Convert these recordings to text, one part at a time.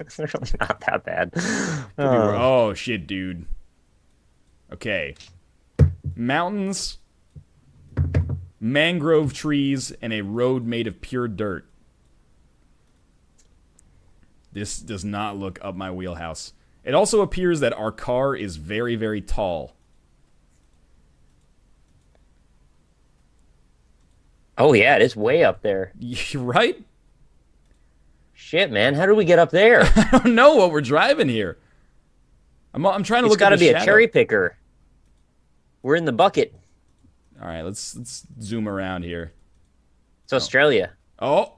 It's really not that bad. Could be. Oh, Oh shit, dude. Okay. Mountains, mangrove trees, and a road made of pure dirt. This does not look up my wheelhouse. It also appears that our car is very, very tall. oh yeah, it is way up there. Right? Shit, man, how did we get up there? I don't know what we're driving here. I'm trying to It's look at got the to be a shadow. cherry picker. We're in the bucket. All right, let's zoom around here. It's Australia. Oh,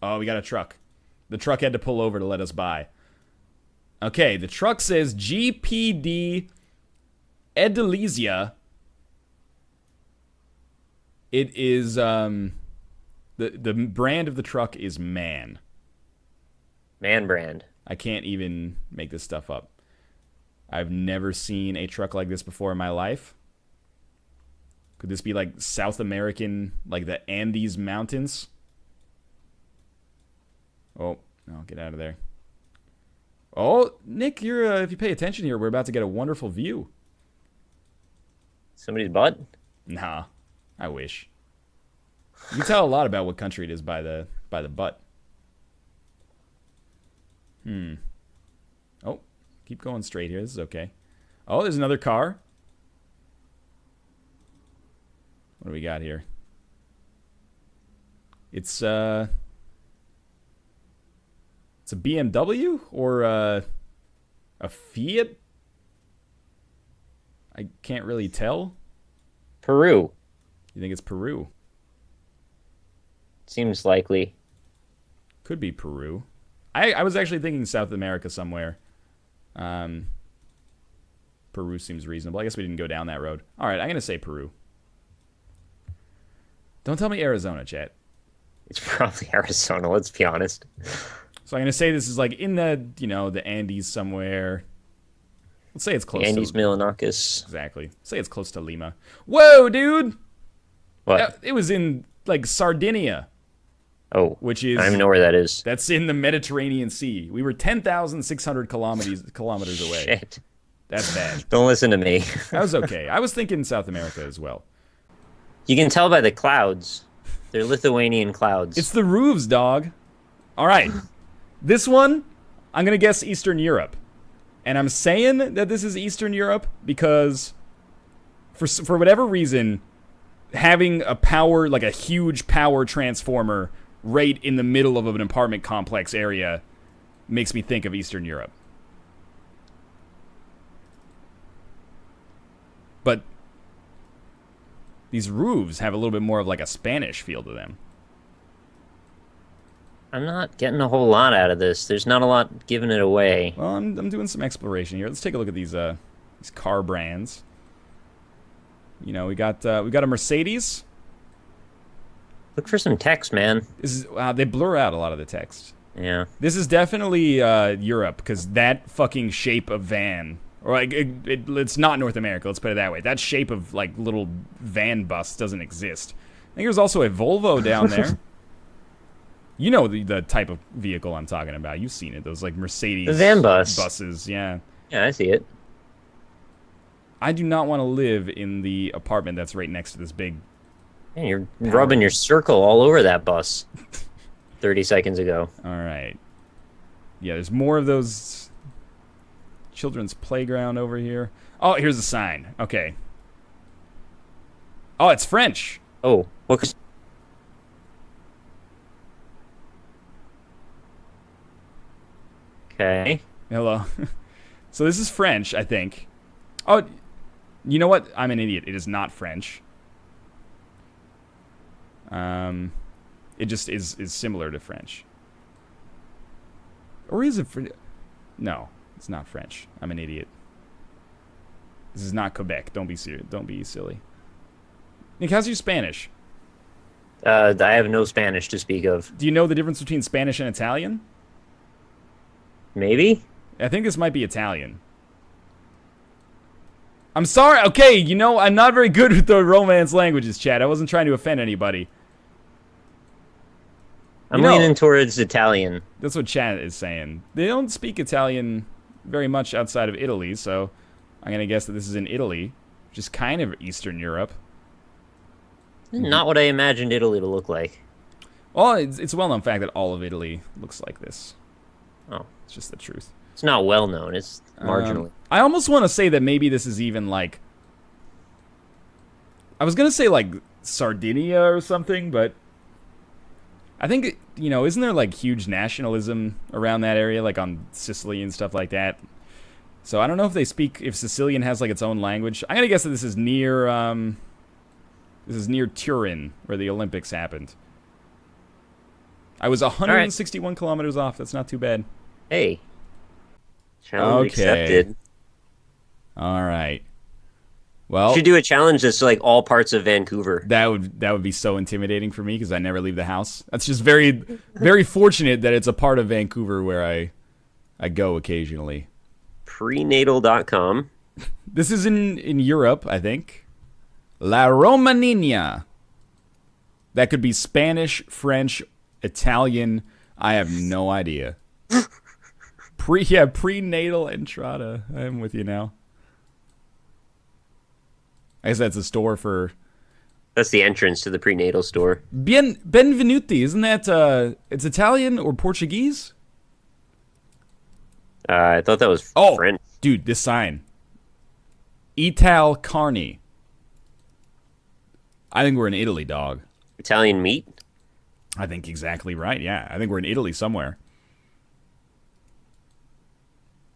oh, we got a truck. The truck had to pull over to let us by. Okay, the truck says GPD Edelesia. It is the brand of the truck is Man. Man brand. I can't even make this stuff up. I've never seen a truck like this before in my life. Could this be like South American, like the Andes Mountains? Oh, no, get out of there. Oh, Nick, you're if you pay attention here, we're about to get a wonderful view. Somebody's butt? Nah, I wish. You can tell a lot about what country it is by the butt. Oh, keep going straight here. This is okay. Oh, there's another car. What do we got here? It's a BMW or a Fiat? I can't really tell. Peru. You think it's Peru? Seems likely. Could be Peru. I was actually thinking South America somewhere. Peru seems reasonable. I guess we didn't go down that road. All right, I'm going to say Peru. Don't tell me Arizona, chat. It's probably Arizona, let's be honest. So I'm going to say this is like in the, the Andes somewhere. Let's say it's close Andes to... Milanakis. Exactly. Say it's close to Lima. Whoa, dude! What? It was in, like, Sardinia. Oh, Which is... I don't even know where that is. That's in the Mediterranean Sea. We were 10,600 kilometers away. Shit. That's bad. Don't listen to me. That was okay. I was thinking South America as well. You can tell by the clouds. They're Lithuanian clouds. It's the roofs, dog. All right. This one, I'm going to guess Eastern Europe. And I'm saying that this is Eastern Europe because for whatever reason, having a power, like a huge power transformer right in the middle of an apartment complex area makes me think of Eastern Europe. But these roofs have a little bit more of like a Spanish feel to them. I'm not getting a whole lot out of this. There's not a lot giving it away. Well, I'm doing some exploration here. Let's take a look at these car brands. We got a Mercedes. Look for some text, man. This is they blur out a lot of the text. Yeah. This is definitely Europe because that fucking shape of van, or like it's not North America. Let's put it that way. That shape of like little van bus doesn't exist. I think there's also a Volvo down there. You know the type of vehicle I'm talking about. You've seen it. Those like Mercedes The van bus. buses. Yeah. Yeah, I see it. I do not want to live in the apartment that's right next to this big. Man, you're rubbing your circle all over that bus 30 seconds ago. All right. Yeah, there's more of those children's playground over here. Oh, here's a sign. Okay. Oh, it's French. Oh, what? Okay. Hello. So this is French, I think. Oh, you know what? I'm an idiot. It is not French. It just is similar to French. Or is it No, it's not French. I'm an idiot. This is not Quebec. Don't be serious. Don't be silly. Nick, how's your Spanish? I have no Spanish to speak of. Do you know the difference between Spanish and Italian? Maybe? I think this might be Italian. I'm sorry. Okay, I'm not very good with the Romance languages, chat. I wasn't trying to offend anybody. I'm leaning towards Italian. That's what chat is saying. They don't speak Italian very much outside of Italy, so I'm gonna guess that this is in Italy, which is kind of Eastern Europe. Not what I imagined Italy to look like. Well, it's a well-known fact that all of Italy looks like this. Oh, It's just the truth. it's not well known. It's marginally. I almost want to say that maybe this is even like... I was going to say like Sardinia or something, but... I think, you know, isn't there like huge nationalism around that area, like on Sicily and stuff like that? So I don't know if they speak, if Sicilian has like its own language. I'm going to guess that this is near Turin, where the Olympics happened. I was 161 kilometers off. That's not too bad. Hey. Challenge accepted. All right. Well, you should do a challenge that's like all parts of Vancouver. that would be so intimidating for me because I never leave the house. That's just very very fortunate that it's a part of Vancouver where I go occasionally. Prenatal.com. This is in Europe, I think. La Romagna. That could be Spanish, French, Italian. I have no idea. Prenatal entrada. I'm with you now. I guess that's a store for... That's the entrance to the prenatal store. Benvenuti, isn't that... it's Italian or Portuguese? I thought that was French. Dude, this sign. Ital Carni. I think we're in Italy, dog. Italian meat? I think exactly right, yeah. I think we're in Italy somewhere.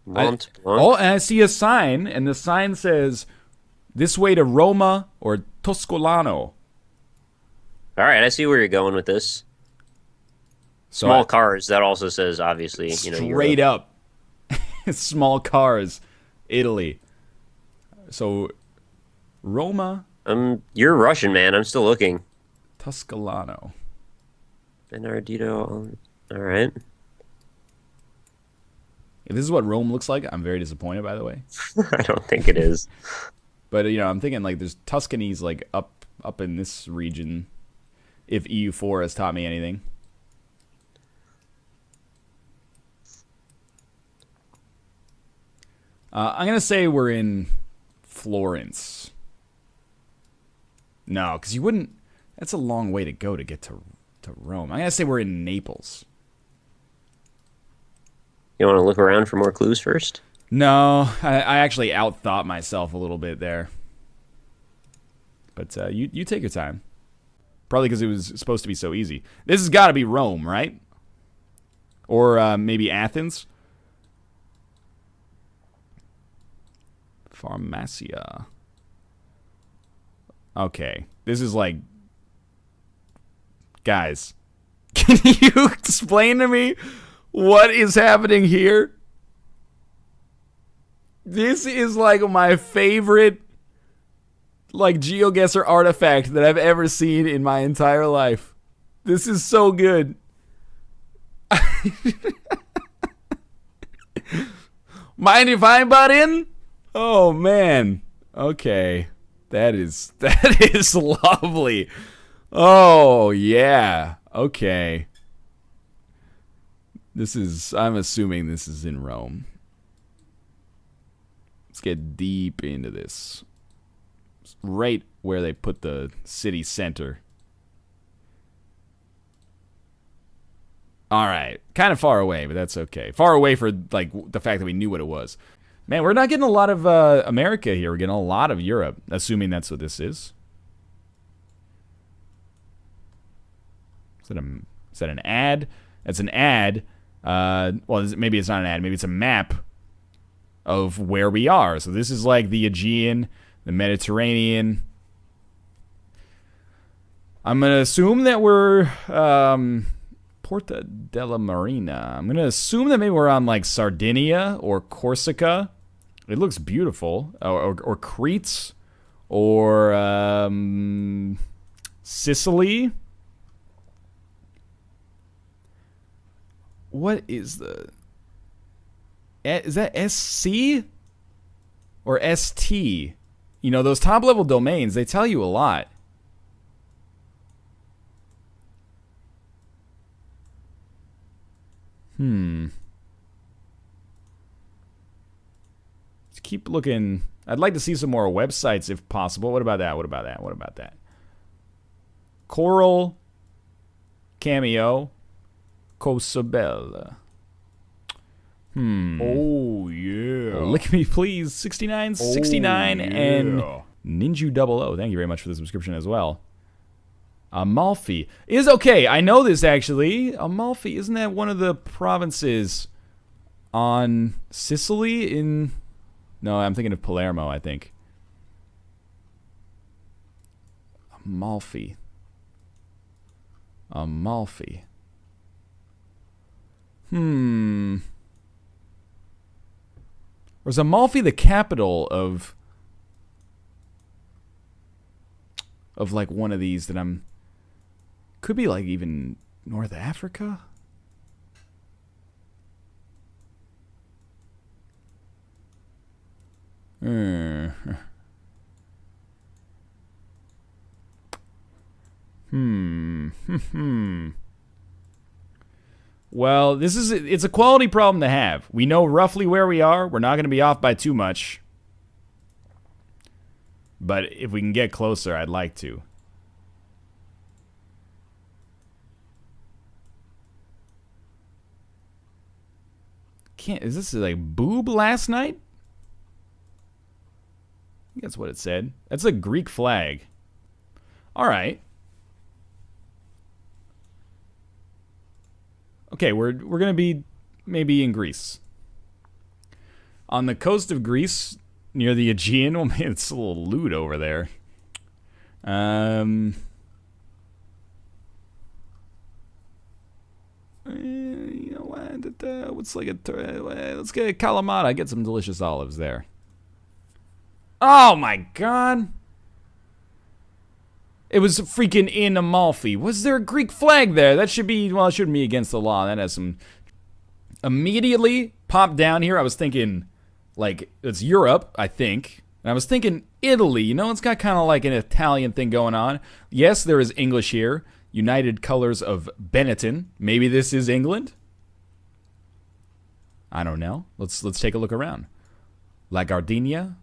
Mont Blanc. Oh, and I see a sign, and the sign says, this way to Roma or Toscolano. All right, I see where you're going with this. So Small cars, that also says, obviously, straight up. Small cars, Italy. So, Roma. You're Russian, man. I'm still looking. Toscolano. Bernardino. All right. If this is what Rome looks like, I'm very disappointed, by the way. I don't think it is. But, you know, I'm thinking, like, there's Tuscany's, like, up in this region, if EU4 has taught me anything. I'm going to say we're in Florence. No, because you wouldn't... That's a long way to go to get to Rome. I'm going to say we're in Naples. You want to look around for more clues first? No, I actually outthought myself a little bit there. But you take your time. Probably because it was supposed to be so easy. This has got to be Rome, right? Or maybe Athens? Pharmacia. Okay. This is like... Guys, can you explain to me what is happening here? This is like my favorite like GeoGuessr artifact that I've ever seen in my entire life. This is so good. Mind if I butt in? Oh man. Okay. That is lovely. Oh yeah. Okay. I'm assuming this is in Rome. Let's get deep into this. It's right where they put the city center. All right. Kind of far away, but that's okay. Far away for like the fact that we knew what it was. Man, we're not getting a lot of America here. We're getting a lot of Europe, assuming that's what this is. Is that an ad? That's an ad. Well, maybe it's not an ad. Maybe it's a map of where we are. So this is like the Aegean, the Mediterranean. I'm going to assume that we're Porta della Marina. I'm going to assume that maybe we're on like Sardinia or Corsica. It looks beautiful. Or Crete. Or Sicily. What is the... Is that SC? Or ST? You know, those top-level domains, they tell you a lot. Let's keep looking. I'd like to see some more websites if possible. What about that? What about that? What about that? Coral, Cameo, Cosabel. Oh, yeah. Lick me, please. 6969 and Ninju 00. Thank you very much for the subscription as well. Amalfi is okay. I know this actually. Amalfi, isn't that one of the provinces on Sicily? No, I'm thinking of Palermo, I think. Amalfi. Or is Amalfi the capital of like one of these that I'm... Could be like even North Africa? Well, it's a quality problem to have. We know roughly where we are. We're not going to be off by too much. But if we can get closer, I'd like to. Is this like boob last night? I think that's what it said. That's a Greek flag. All right. Okay, we're gonna be maybe in Greece. On the coast of Greece, near the Aegean. Oh man, it's a little lewd over there. You know what? What's like let's get a Kalamata. Get some delicious olives there. Oh my god! It was freaking in Amalfi. Was there a Greek flag there? That should be, well, it shouldn't be against the law. That has some... Immediately popped down here. I was thinking, like, it's Europe, I think. And I was thinking Italy. You know, it's got kind of like an Italian thing going on. Yes, there is English here. United Colors of Benetton. Maybe this is England? I don't know. Let's take a look around. La Gardenia.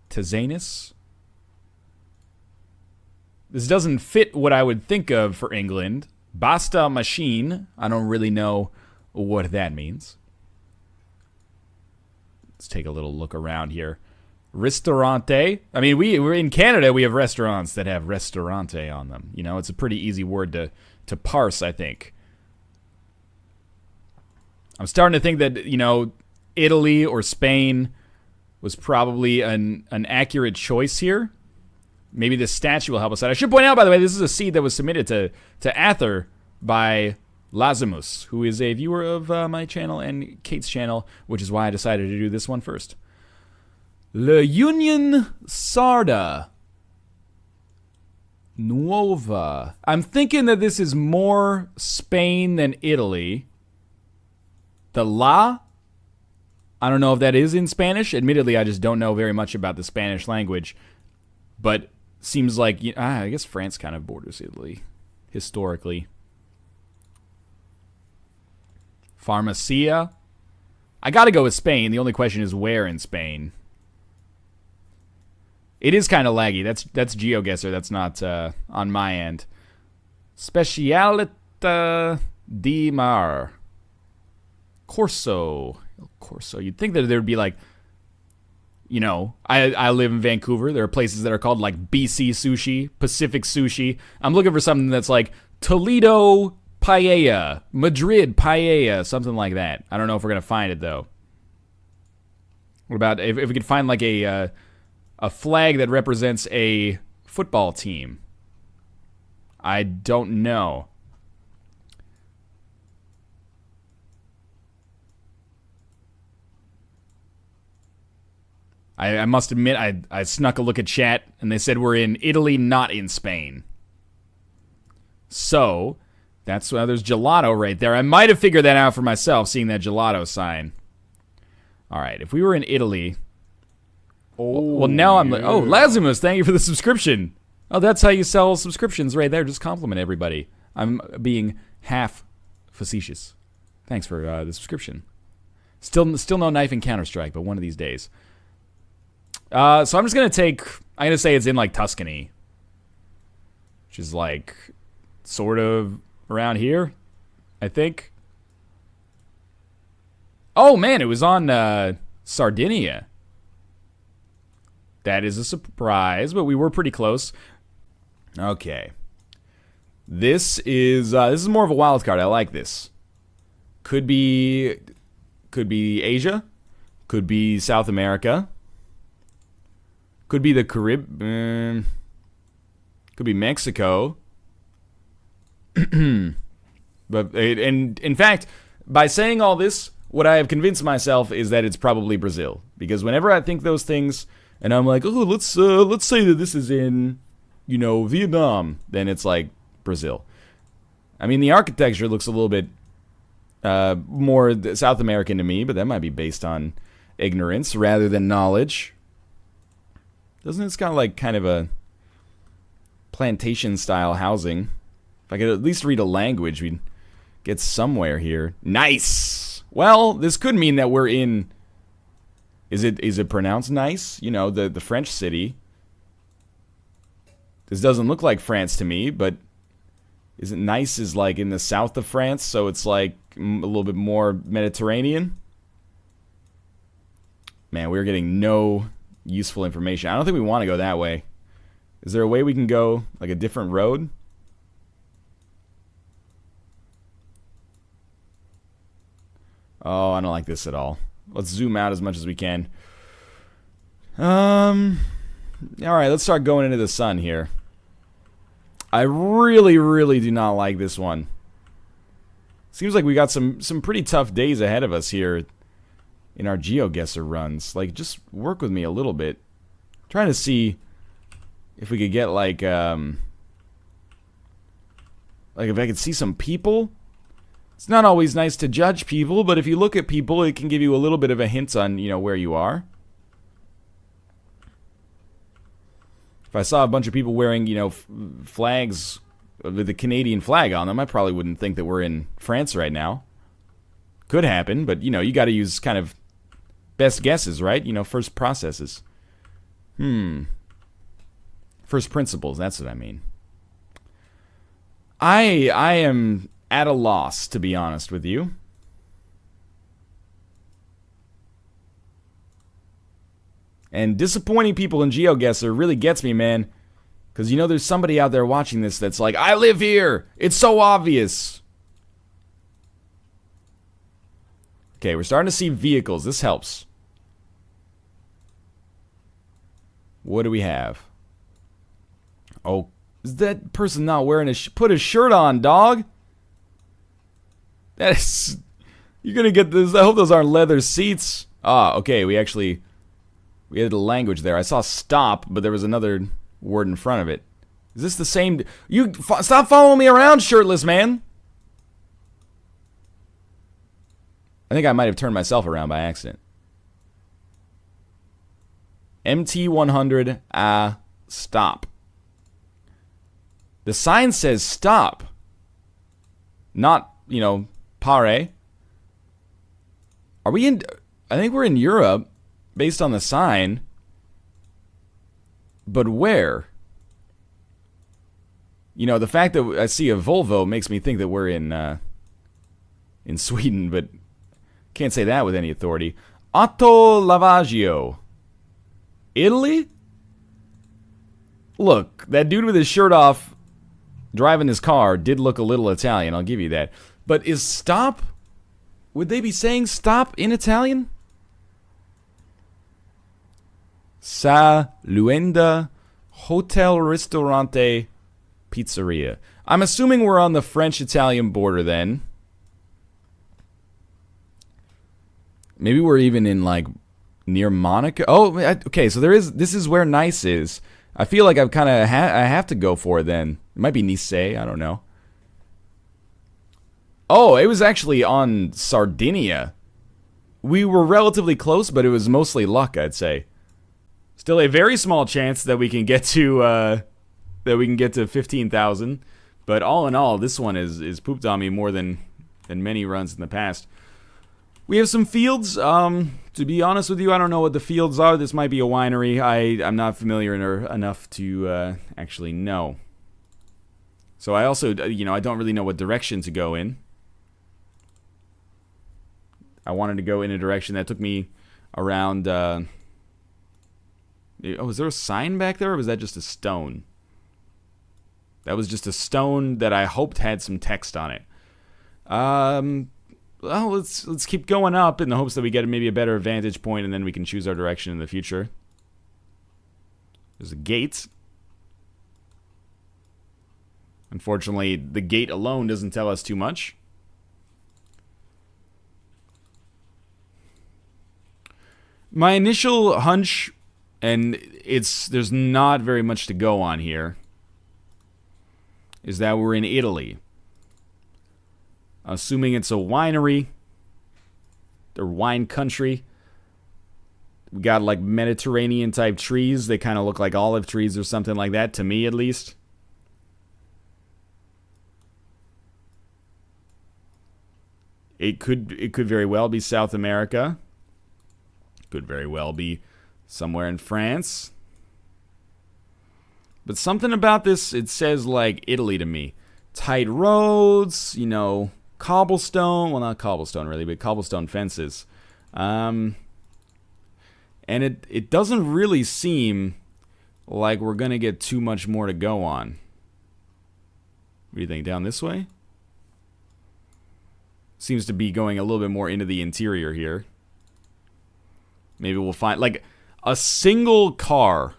Tizianus. This doesn't fit what I would think of for England. Basta machine. I don't really know what that means. Let's take a little look around here. Ristorante. I mean, we're in Canada. We have restaurants that have restaurante on them. You know, it's a pretty easy word to parse, I think. I'm starting to think that, you know, Italy or Spain was probably an accurate choice here. Maybe this statue will help us out. I should point out, by the way, this is a seed that was submitted to Ather by Lazimus, who is a viewer of my channel and Kate's channel, which is why I decided to do this one first. Le Union Sarda Nuova. I'm thinking that this is more Spain than Italy. The La, I don't know if that is in Spanish. Admittedly, I just don't know very much about the Spanish language. But seems like, I guess France kind of borders Italy, historically. Pharmacia. I gotta go with Spain. The only question is where in Spain. It is kind of laggy. That's GeoGuessr. That's not on my end. Specialita di Mar. Corso. You'd think that there'd be like, you know, I live in Vancouver. There are places that are called like BC Sushi, Pacific Sushi. I'm looking for something that's like Toledo Paella, Madrid Paella, something like that. I don't know if we're going to find it, though. What about if we could find like a flag that represents a football team? I don't know. I must admit, I snuck a look at chat, and they said we're in Italy, not in Spain. So, that's why there's gelato right there. I might have figured that out for myself, seeing that gelato sign. All right, if we were in Italy... well, now I'm like... Oh, Lazimus, thank you for the subscription. Oh, that's how you sell subscriptions right there. Just compliment everybody. I'm being half facetious. Thanks for the subscription. Still no knife in Counter-Strike, but one of these days. So I'm just gonna I'm gonna say it's in like Tuscany, which is like sort of around here, I think. Oh man, it was on Sardinia. That is a surprise, but we were pretty close. Okay, this is more of a wild card. I like this. Could be Asia, could be South America, could be the Caribbean, could be Mexico. But in fact, by saying all this, what I have convinced myself is that it's probably Brazil, because whenever I think those things, and I'm like, oh, let's say that this is in, Vietnam, then it's like Brazil. I mean, the architecture looks a little bit more South American to me, but that might be based on ignorance rather than knowledge. Doesn't it's got like kind of a plantation style housing? If I could at least read a language, we'd get somewhere here. Nice. Well, this could mean that we're in. Is it pronounced nice? The French city. This doesn't look like France to me, but isn't Nice is like in the south of France, so it's like a little bit more Mediterranean. Man, we're getting no useful information. I don't think we want to go that way. Is there a way we can go like a different road? Oh, I don't like this at all. Let's zoom out as much as we can. All right, let's start going into the sun here. I really, really do not like this one. Seems like we got some pretty tough days ahead of us here in our GeoGuessr runs. Like, just work with me a little bit. I'm trying to see if we could get like if I could see some people. It's not always nice to judge people, but if you look at people, it can give you a little bit of a hint on, where you are. If I saw a bunch of people wearing, flags with the Canadian flag on them, I probably wouldn't think that we're in France right now. Could happen, but, you got to use kind of best guesses, right? First processes. First principles, that's what I mean. I am at a loss, to be honest with you. And disappointing people in GeoGuessr really gets me, man. Because, there's somebody out there watching this that's like, I live here! It's so obvious! Okay, we're starting to see vehicles. This helps. What do we have? Oh, is that person not wearing put a shirt on, dog? That is... You're gonna get this... I hope those aren't leather seats. Ah, okay, we had a language there. I saw stop, but there was another word in front of it. Is this the same... Stop following me around, shirtless man! I think I might have turned myself around by accident. MT100, stop. The sign says stop. Not, pare. Are we in... I think we're in Europe, based on the sign. But where? The fact that I see a Volvo makes me think that we're in Sweden, but can't say that with any authority. Auto Lavaggio. Italy? Look, that dude with his shirt off driving his car did look a little Italian, I'll give you that. But is stop? Would they be saying stop in Italian? Saluenda Hotel Ristorante Pizzeria. I'm assuming we're on the French-Italian border then. Maybe we're even in, like, near Monaco. Oh, okay, so this is where Nice is. I feel like I have to go for it then. It might be Nice, I don't know. Oh, it was actually on Sardinia. We were relatively close, but it was mostly luck, I'd say. Still a very small chance that we can get to 15,000. But all in all, this one is pooped on me more than than many runs in the past. We have some fields. To be honest with you, I don't know what the fields are. This might be a winery. I'm not familiar enough to actually know. So I also, I don't really know what direction to go in. I wanted to go in a direction that took me around... oh, was there a sign back there, or was that just a stone? That was just a stone that I hoped had some text on it. Well, let's keep going up in the hopes that we get maybe a better vantage point, and then we can choose our direction in the future. There's a gate. Unfortunately, the gate alone doesn't tell us too much. My initial hunch, and there's not very much to go on here, is that we're in Italy. Assuming it's a winery or wine country. We got like Mediterranean type trees. They kind of look like olive trees or something like that, to me at least. It could very well be South America. Could very well be somewhere in France. But something about this, it says like Italy to me. Tight roads, cobblestone, well, not cobblestone really, but cobblestone fences. And it doesn't really seem like we're going to get too much more to go on. What do you think, down this way? Seems to be going a little bit more into the interior here. Maybe we'll find, like, a single car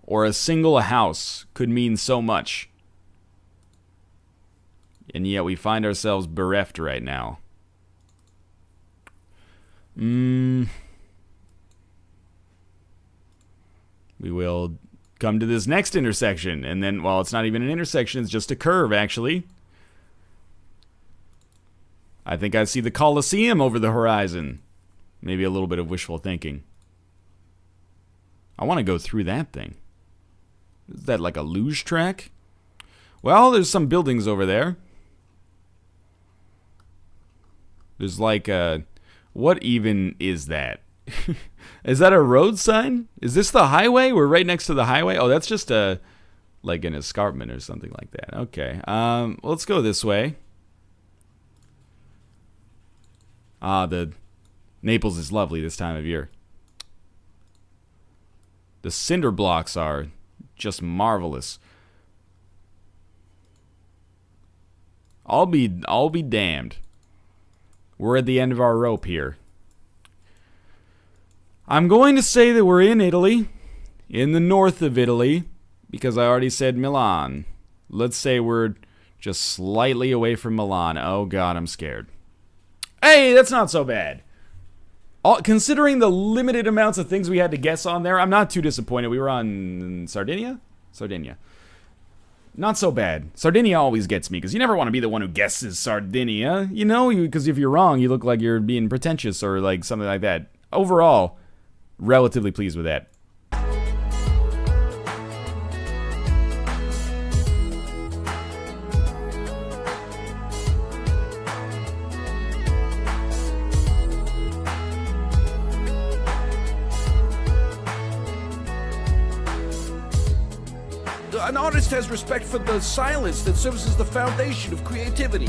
or a single house could mean so much. And yet we find ourselves bereft right now. We will come to this next intersection. And then, well, it's not even an intersection. It's just a curve, actually. I think I see the Colosseum over the horizon. Maybe a little bit of wishful thinking. I want to go through that thing. Is that like a luge track? Well, there's some buildings over there. There's like a... What even is that? Is that a road sign? Is this the highway? We're right next to the highway? Oh, that's just a... like an escarpment or something like that. Okay. Let's go this way. The... Naples is lovely this time of year. The cinder blocks are just marvelous. I'll be damned. We're at the end of our rope here. I'm going to say that we're in Italy, in the north of Italy, because I already said Milan. Let's say we're just slightly away from Milan. Oh God, I'm scared. Hey, that's not so bad. Considering the limited amounts of things we had to guess on there, I'm not too disappointed. We were on Sardinia? Sardinia. Not so bad. Sardinia always gets me, because you never want to be the one who guesses Sardinia. Because if you're wrong, you look like you're being pretentious or like something like that. Overall, relatively pleased with that. An artist has respect for the silence that serves as the foundation of creativity.